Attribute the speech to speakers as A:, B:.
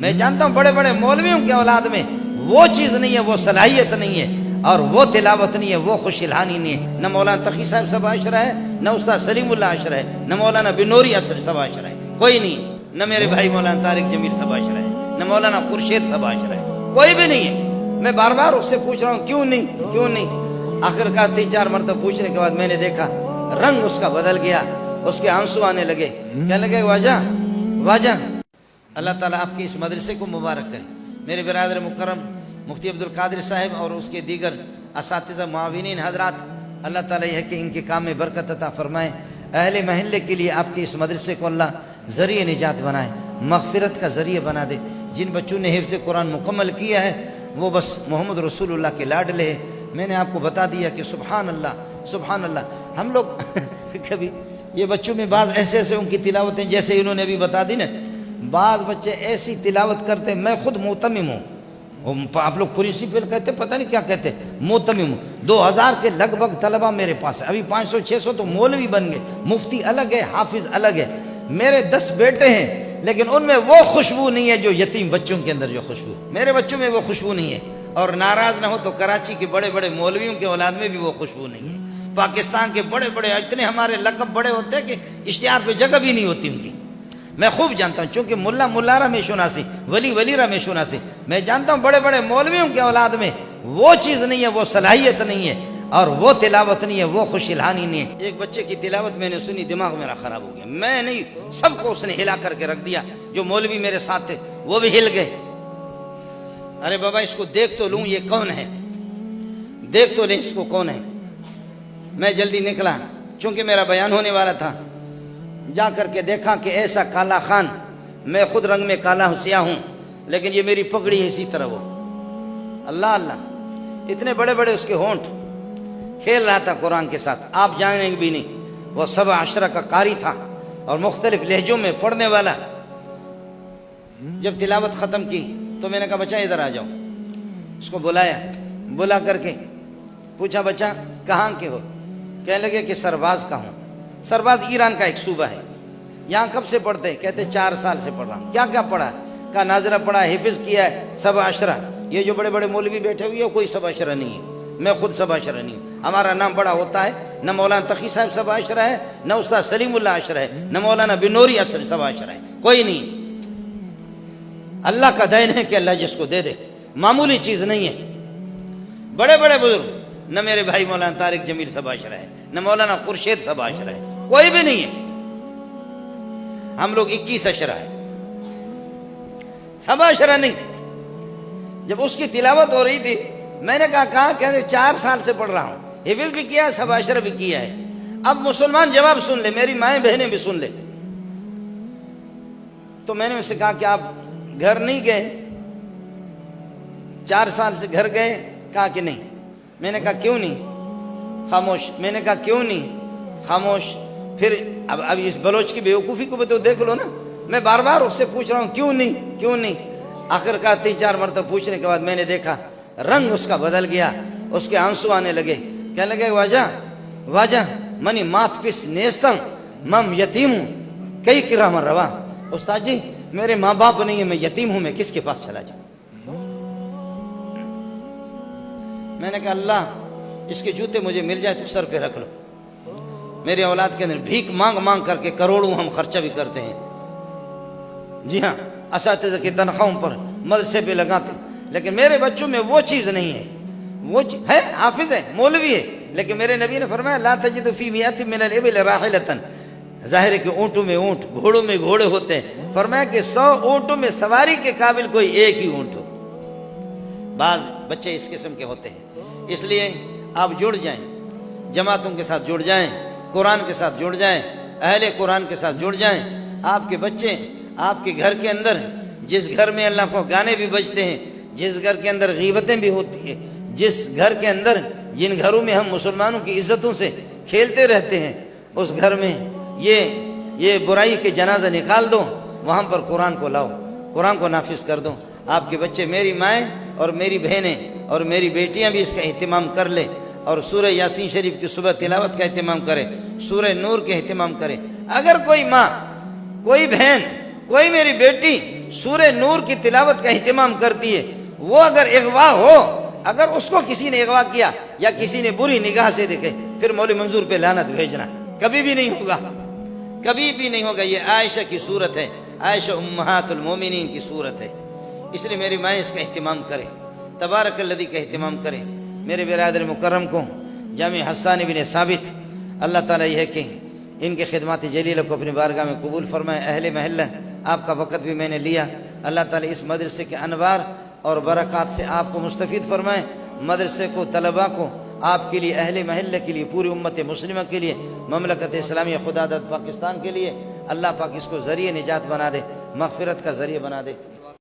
A: میں جانتا ہوں بڑے بڑے مولویوں کی اولاد میں وہ چیز نہیں ہے، وہ صلاحیت نہیں ہے، اور وہ تلاوت نہیں ہے، وہ خوش الحانی نہیں ہے۔ نہ مولانا تقی صاحب سب عاشرہ ہے، نہ استاد سلیم اللہ عاشرہ ہے، نہ مولانا بنوری سب عاشرہ ہے، کوئی نہیں۔ نہ میرے بھائی مولانا طارق جمیل سب عاشرہ ہے، نہ مولانا خورشید سب عاشرہ ہے، کوئی بھی نہیں ہے۔ میں بار بار اس سے پوچھ رہا ہوں کیوں نہیں۔ آخر کا 3-4 مرتبہ پوچھنے کے بعد میں نے دیکھا رنگ اس کا بدل گیا، اس کے آنسو آنے لگے، کہنے لگے واجہ اللہ تعالیٰ آپ کے اس مدرسے کو مبارک کرے۔ میرے برادر مکرم مفتی عبدالقادر صاحب اور اس کے دیگر اساتذہ معاونین حضرات، اللہ تعالیٰ یہ ہے کہ ان کے کام میں برکت عطا فرمائے۔ اہل محلے کے لیے آپ کے اس مدرسے کو اللہ ذریعہ نجات بنائے، مغفرت کا ذریعہ بنا دے۔ جن بچوں نے حفظ قرآن مکمل کیا ہے وہ بس محمد رسول اللہ کے لاڈلے ہیں۔ میں نے آپ کو بتا دیا کہ سبحان اللہ ہم لوگ کبھی یہ بچوں میں بعض ایسے ان کی تلاوتیں جیسے انہوں نے ابھی بتا دی نا، بعض بچے ایسی تلاوت کرتے، میں خود موتمم ہوں، آپ لوگ پرنسپل کہتے پتہ نہیں کیا کہتے، موتمم ہوں۔ 2000 کے لگ بھگ طلبہ میرے پاس ہے، ابھی 500-600 تو مولوی بن گئے، مفتی الگ ہے، حافظ الگ ہے۔ میرے 10 بیٹے ہیں لیکن ان میں وہ خوشبو نہیں ہے جو یتیم بچوں کے اندر جو خوشبو، میرے بچوں میں وہ خوشبو نہیں ہے۔ اور ناراض نہ ہو تو کراچی کے بڑے بڑے مولویوں کے اولاد میں بھی وہ خوشبو نہیں ہے۔ پاکستان کے بڑے بڑے اتنے ہمارے لقب بڑے ہوتے ہیں کہ اشتہار پہ جگہ بھی نہیں ہوتی ان کی۔ میں خوب جانتا ہوں، چونکہ ملا را میں شناسی، ولی را میں شناسی، میں جانتا ہوں بڑے بڑے مولویوں کے اولاد میں وہ چیز نہیں ہے، وہ صلاحیت نہیں ہے، اور وہ تلاوت نہیں ہے، وہ خوش الحانی نہیں ہے۔ ایک بچے کی تلاوت میں نے سنی، دماغ میرا خراب ہو گیا، میں نہیں، سب کو اس نے ہلا کر کے رکھ دیا۔ جو مولوی میرے ساتھ تھے وہ بھی ہل گئے۔ ارے بابا اس کو دیکھ تو لوں، یہ کون ہے، دیکھ تو لیں اس کو کون ہے۔ میں جلدی نکلا چونکہ میرا بیان ہونے والا تھا، جا کر کے دیکھا کہ ایسا کالا خان، میں خود رنگ میں کالا ہوں، سیاہ ہوں، لیکن یہ میری پگڑی ہے اسی طرح وہ، اللہ اتنے بڑے بڑے اس کے ہونٹ، کھیل رہا تھا قرآن کے ساتھ، آپ جانیں گے بھی نہیں۔ وہ 17 کا قاری تھا اور مختلف لہجوں میں پڑھنے والا۔ جب تلاوت ختم کی تو میں نے کہا بچہ ادھر آ جاؤ، اس کو بلایا، بلا کر کے پوچھا بچہ کہاں کے ہو؟ کہنے لگے کہ سرباز کا ہوں۔ سرباز ایران کا ایک صوبہ ہے، یہاں کب سے پڑھتے؟ کہتے 4 سال سے پڑھ رہا ہوں۔ کیا کیا پڑھا؟ کہا ناظرہ پڑھا، حفظ کیا ہے، 17 یہ جو بڑے بڑے مولوی بیٹھے ہوئے کوئی 17 نہیں ہے، میں خود 17 نہیں ہوں۔ ہمارا نام بڑا ہوتا ہے، نہ مولانا تقی صاحب 17 ہے، نہ استاد سلیم اللہ عاشرہ ہے، نہ مولانا بنوری 17 ہے، کوئی نہیں۔ اللہ کا دین ہے کہ اللہ جس کو دے دے، معمولی چیز نہیں ہے۔ بڑے بڑے بزرگ، نہ میرے بھائی مولانا طارق جمیل 17 ہے، نہ مولانا خورشید 17 ہے، کوئی بھی نہیں ہے۔ ہم لوگ 21 ہے، 17 نہیں۔ جب اس کی تلاوت ہو رہی تھی میں نے کہا کہاں؟ کہتے 4 سال سے پڑھ رہا ہوں، حفظ بھی کیا ہے، 17 بھی کیا ہے۔ اب مسلمان جواب سن لے، میری مائیں بہنیں بھی سن لے۔ تو میں نے اس سے کہا کہ آپ گھر نہیں گئے؟ 4 سال سے گھر گئے؟ کہا کہ نہیں۔ میں نے کہا کیوں نہیں؟ خاموش۔ میں نے کہا کیوں نہیں؟ خاموش۔ پھر اب اس بلوچ کی بیوقوفی کو بھی تو دیکھ لو نا، میں بار بار اس سے پوچھ رہا ہوں کیوں نہیں۔ آخر کا 3-4 مرتبہ پوچھنے کے بعد میں نے دیکھا رنگ اس کا بدل گیا، اس کے آنسو آنے لگے، کہنے لگے واجہ منی مات پس نیستم مم یتیم ہوں کئی کرام روا۔ استاد جی میرے ماں باپ نہیں ہیں، میں یتیم ہوں، میں کس کے پاس چلا جاؤں؟ میں نے کہا اللہ اس کے جوتے مجھے مل جائے تو سر پہ رکھ لو۔ میرے اولاد کے اندر بھیک مانگ کر کے کروڑوں ہم خرچہ بھی کرتے ہیں، جی ہاں، اساتذہ کی تنخواہوں پر مدرسے پہ لگاتے، لیکن میرے بچوں میں وہ چیز نہیں ہے۔ وہ ہے حافظ ہے، مولوی ہے، لیکن میرے نبی نے فرمایا لا تجد فی مئۃ من الابل راحلۃ، ظاہر ہے کہ اونٹوں میں اونٹ، گھوڑوں میں گھوڑے ہوتے ہیں، فرمایا کہ 100 اونٹوں میں سواری کے قابل کوئی ایک ہی اونٹ ہو۔ بعض بچے اس قسم کے ہوتے ہیں، اس لیے آپ جڑ جائیں، جماعتوں کے ساتھ جڑ جائیں، قرآن کے ساتھ جڑ جائیں، اہل قرآن کے ساتھ جڑ جائیں۔ آپ کے بچے آپ کے گھر کے اندر، جس گھر میں اللہ کو گانے بھی بجتے ہیں، جس گھر کے اندر غیبتیں بھی ہوتی ہیں، جس گھر کے اندر، جن گھروں میں ہم مسلمانوں کی عزتوں سے کھیلتے رہتے ہیں، اس گھر میں یہ برائی کے جنازہ نکال دو، وہاں پر قرآن کو لاؤ، قرآن کو نافذ کر دو۔ آپ کے بچے، میری مائیں اور میری بہنیں اور میری بیٹیاں بھی اس کا اہتمام کر لیں، اور سورہ یاسین شریف کی صبح تلاوت کا اہتمام کرے، سورہ نور کے اہتمام کرے۔ اگر کوئی ماں، کوئی بہن، کوئی میری بیٹی سورہ نور کی تلاوت کا اہتمام کرتی ہے، وہ اگر اغوا ہو، اگر اس کو کسی نے اغوا کیا یا کسی نے بری نگاہ سے دیکھے، پھر مولوی منظور پہ لعنت بھیجنا کبھی بھی نہیں ہوگا، کبھی بھی نہیں ہوگا۔ یہ عائشہ کی صورت ہے، عائشہ امہات المومنین کی صورت ہے، اس لیے میری مائیں اس کا اہتمام کریں، تبارک الذی کا اہتمام کریں۔ میرے برادر مکرم کو جامع حسان بن ثابت، اللہ تعالیٰ یہ ہے کہ ان کے خدمات جلیلہ کو اپنی بارگاہ میں قبول فرمائے۔ اہل محلہ آپ کا وقت بھی میں نے لیا، اللہ تعالیٰ اس مدرسے کے انوار اور برکات سے آپ کو مستفید فرمائے، مدرسے کو، طلباء کو، آپ کے لیے، اہل محلہ کے لیے، پوری امت مسلمہ کے لیے، مملکت اسلامیہ خدا داد پاکستان کے لیے اللہ پاک اس کو ذریعہ نجات بنا دے، مغفرت کا ذریعہ بنا دے۔